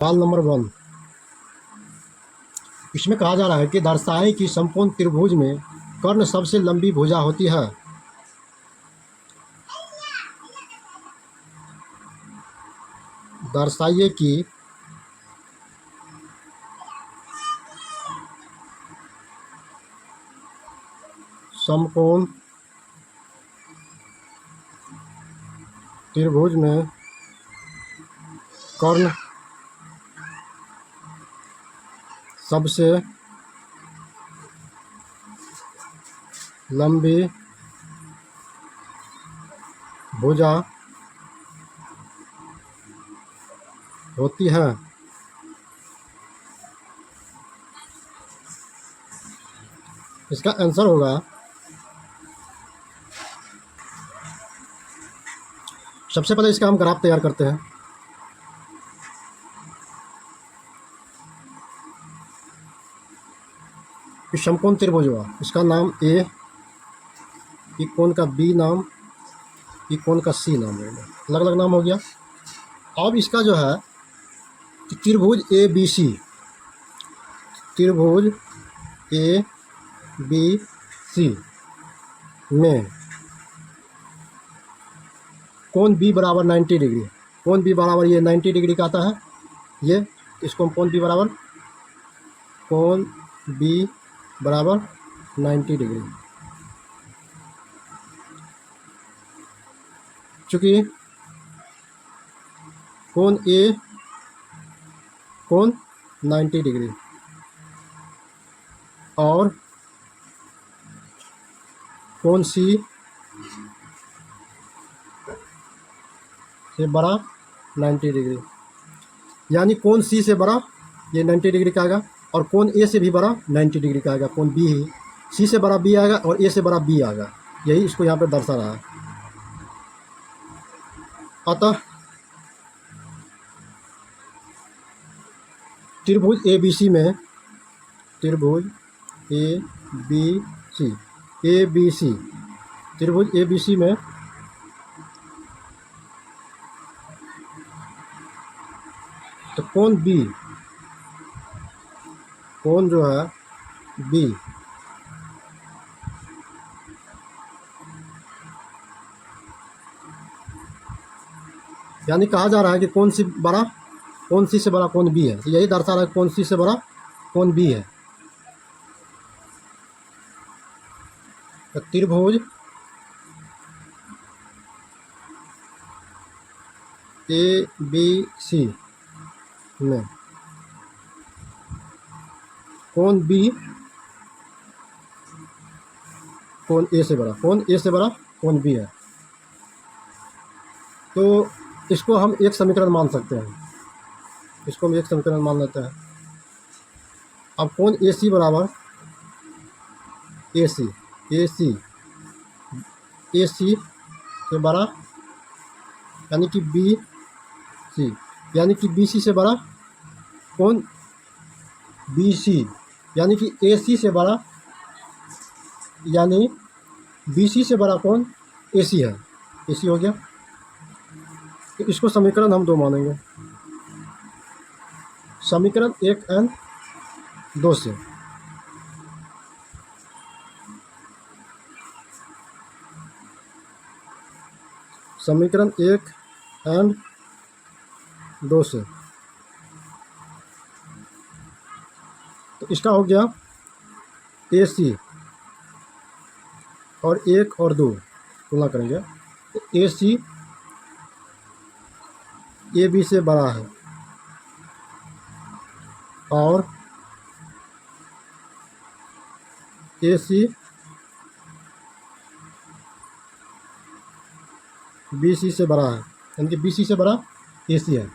सवाल नंबर 1। इसमें कहा जा रहा है कि दर्शाएं कि समकोण त्रिभुज में कर्ण सबसे लंबी भुजा होती है। दर्शाइए कि समकोण त्रिभुज में कर्ण सबसे लंबी भुजा होती है। इसका आंसर होगा, सबसे पहले इसका हम ग्राफ तैयार करते हैं। इस समकोण त्रिभुज हुआ, इसका नाम ए, कोण का बी नाम, कोण का सी नाम हो गया, अलग अलग नाम हो गया। अब इसका जो है त्रिभुज ए बी सी, त्रिभुज ए बी सी में कोण बी बराबर 90 डिग्री, कोण बी बराबर ये 90 डिग्री का आता है। ये इसको हम कोण बी बराबर 90 डिग्री, चूँकि कोण ए 90 डिग्री और कोण सी से बड़ा 90 डिग्री, यानी कोण सी से बड़ा ये 90 डिग्री का आएगा और कोण ए से भी बड़ा 90 डिग्री का आएगा। कोण बी ही सी से बड़ा बी आएगा और ए से बड़ा बी आएगा। यही इसको यहाँ पर दर्शा रहा है। अतः त्रिभुज ए बी सी में, त्रिभुज ए बी सी, त्रिभुज ए बी सी में तो कोण बी, कोण जो है बी यानी कहा जा रहा है कि कोण सी बड़ा, कोण सी से बड़ा कोण बी है। तो यही दर्शा रहा है कोण सी से बड़ा कोण बी है। तो त्रिभुज ए बी सी में कोण बी कोण ए से बड़ा, कोण ए से बड़ा कोण बी है। तो इसको हम एक समीकरण मान सकते हैं, इसको हम एक समीकरण मान लेते हैं। अब कोण ए सी बराबर ए सी से बड़ा यानी कि बी सी, यानी कि बी सी से बड़ा कोण बी सी, यानी कि ए सी से बड़ा, यानी बी सी से बड़ा कोण ए सी है। ए सी हो गया। तो इसको समीकरण हम 2 मानेंगे, समीकरण 1 एन 2 से। समीकरण 1 एंड 2 से तो इसका हो गया ए सी और 1 और 2 तुलना करेंगे तो ए सी ए बी से बड़ा है और ए सी बी सी से बड़ा है, यानी कि बी सी से बड़ा ए सी है।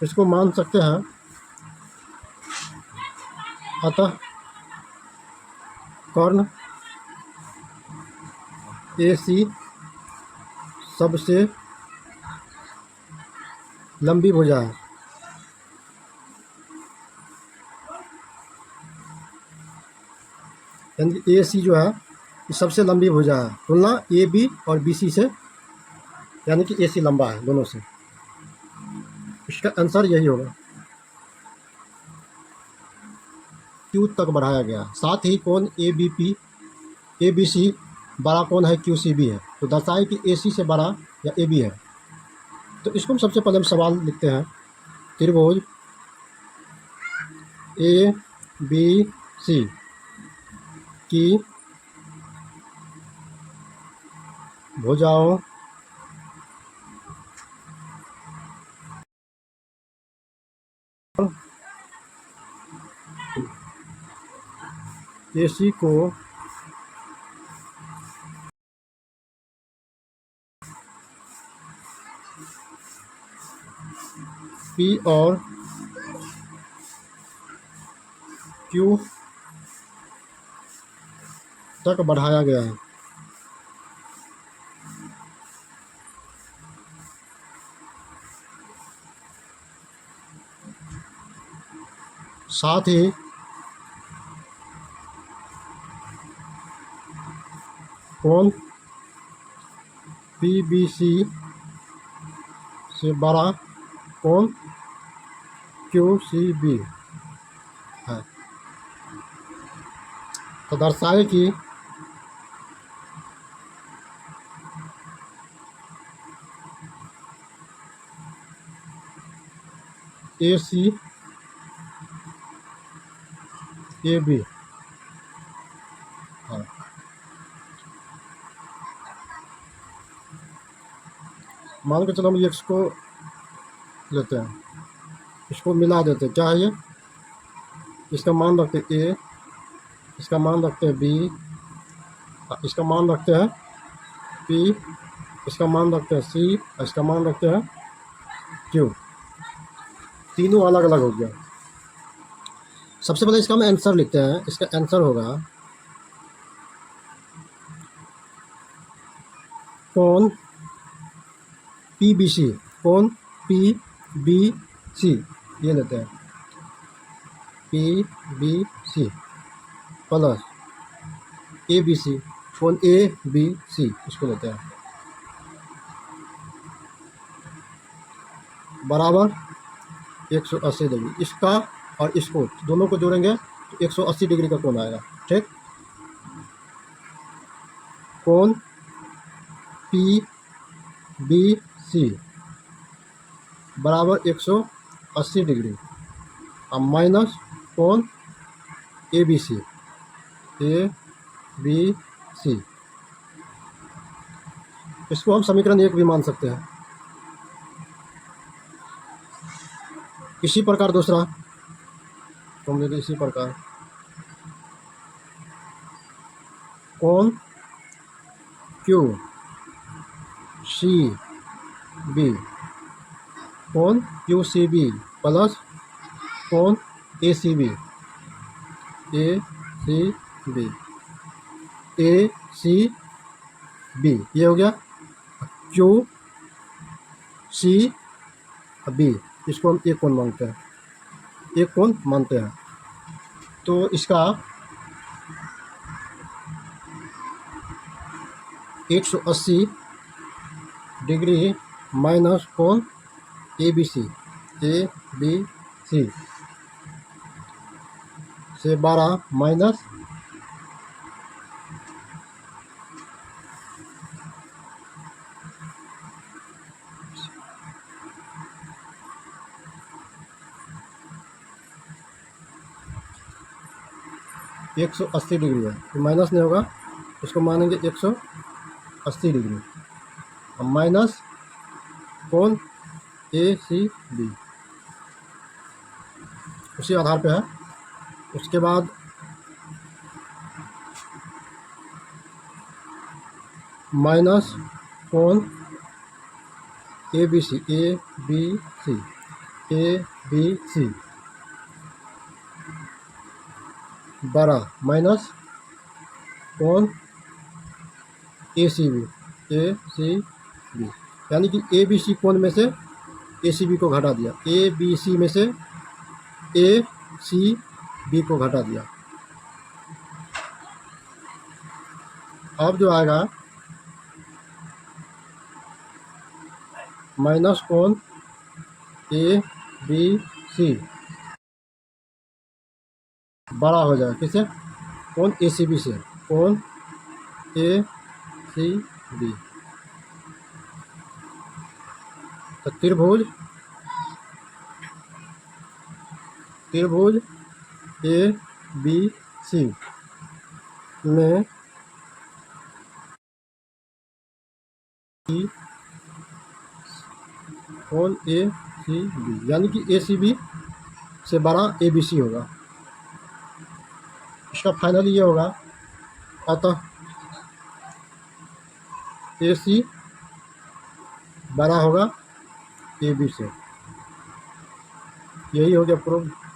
इसको मान सकते हैं। अतः कर्ण ए सी सबसे लंबी भुजा है। यानी कि ए सी जो है सबसे लंबी भुजा है तुलना ए बी और बी सी से, यानी कि ए सी लंबा है दोनों से। इसका आंसर यही होगा, क्यू तक बढ़ाया गया। साथ ही कोण ए बी सी बड़ा कोण है क्यू सी बी है, तो दर्शाए कि ए सी से बड़ा या ए बी है। तो इसको हम सबसे पहले हम सवाल लिखते हैं, त्रिभुज ए बी सी की भुजाओं ए सी को पी और क्यू तक बढ़ाया गया है। साथ ही कोण पी बी सी से बड़ा कोण क्यू सी बी है, तो दर्शाए कि ए सी ए बी है। मान के चलो हम इसको लेते हैं, इसको मिला देते हैं, क्या है ये, इसका मान रखते हैं ए, इसका मान रखते हैं बी, इसका मान रखते हैं पी, इसका मान रखते हैं सी, इसका मान रखते हैं क्यू। तीनों अलग अलग हो गया। सबसे पहले इसका हम आंसर लिखते हैं। इसका आंसर होगा कोण पी बी सी, कोण पी बी सी ये लेते हैं, P B C plus A B C, कोण ए बी सी इसको लेते हैं, बराबर 180 डिग्री। इसका और इसको दोनों को जोड़ेंगे तो 180 डिग्री का कोण आएगा। ठीक, कोण पी बी सी बराबर 180 डिग्री और माइनस कोण ए बी सी इसको हम समीकरण 1 भी मान सकते हैं। इसी प्रकार दूसरा तो हम इसी प्रकार कोण क्यू सी बी, कोण क्यू सी बी प्लस कोण ए सी बी ये हो गया क्यू सी बी, इसको हम एक कोण मानते हैं, एक कोण मानते हैं। तो इसका 180 डिग्री माइनस कोण ए बी सी से 12 माइनस एक 180 डिग्री है, तो माइनस नहीं होगा, इसको मानेंगे 180 डिग्री और माइनस कोण ए सी बी उसी आधार पे है। उसके बाद माइनस कोण ए बी सी बड़ा माइनस कोण ए सी बी, यानी कि ए बी सी कोण में से ए सी बी को घटा दिया, ए बी सी में से ए सी बी को घटा दिया। अब जो आएगा माइनस कोण ए बी सी बड़ा हो जाए किससे? कोण ए सी बी से। कोण ए सी बी। तो त्रिभुज ए बी सी में कोण ए सी बी, यानी कि ए सी बी से बड़ा ए बी सी होगा। इसका फाइनल ये होगा, अतः ए सी बड़ा होगा ए बी से। यही हो गया प्रूफ।